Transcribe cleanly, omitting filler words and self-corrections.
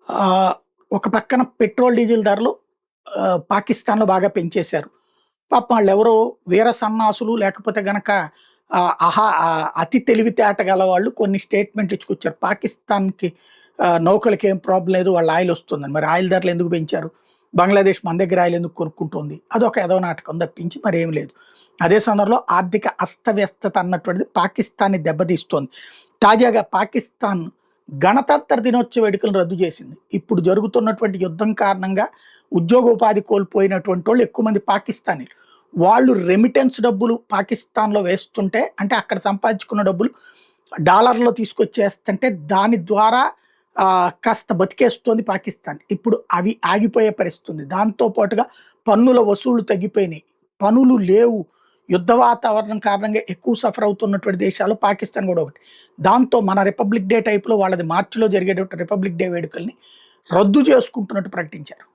ఆహ్, ఒక పక్కన పెట్రోల్, డీజిల్ ధరలు పాకిస్తాన్‌లో బాగా పెంచేశారు. పాపం ఆళ్ళెవరో వీర సన్నాసులు లేకపోతే గనక అతి తెలివితేట గలవాళ్ళు కొన్ని స్టేట్మెంట్లు ఇచ్చుకొచ్చారు. పాకిస్తాన్‌కి నౌకలకేం ప్రాబ్లమ్ లేదు. వాళ్ళ ఆయిల్ వస్తుందని. మరి ఆయిల్ ధరలు ఎందుకు పెంచారు? బంగ్లాదేశ్ మన దగ్గర ఆయిల్ ఎందుకు కొనుక్కుంటోంది? అదొక ఎదవ నాటకం తప్పించి మరేమి లేదు. అదే సందర్భంలో ఆర్థిక అస్తవ్యస్తత అన్నటువంటిది పాకిస్తాన్‌ని దెబ్బతీస్తోంది. తాజాగా పాకిస్తాన్ గణతంత్ర దినోత్సవ వేడుకలను రద్దు చేసింది. ఇప్పుడు జరుగుతున్నటువంటి యుద్ధం కారణంగా ఉద్యోగోపాధి కోల్పోయినటువంటోళ్ళు ఎక్కువ మంది పాకిస్తానీలు. వాళ్ళు రెమిటెన్స్ డబ్బులు పాకిస్తాన్‌లో వేస్తుంటే అంటే అక్కడ సంపాదించుకున్న డబ్బులు డాలర్‌లో తీసుకొచ్చేస్తుంటే దాని ద్వారా కాస్త బతికేస్తోంది పాకిస్తాన్. ఇప్పుడు అవి ఆగిపోయే పరిస్థితి ఉంది. దాంతో పాటుగా పన్నుల వసూళ్లు తగ్గిపోయినాయి. పనులు లేవు. యుద్ధ వాతావరణం కారణంగా ఎక్కువ సఫర్ అవుతున్నటువంటి దేశాల్లో పాకిస్తాన్ కూడా ఒకటి. దాంతో మన రిపబ్లిక్ డే టైప్‌లో వాళ్ళది మార్చిలో జరిగేటువంటి రిపబ్లిక్ డే వేడుకల్ని రద్దు చేసుకుంటున్నట్టు ప్రకటించారు.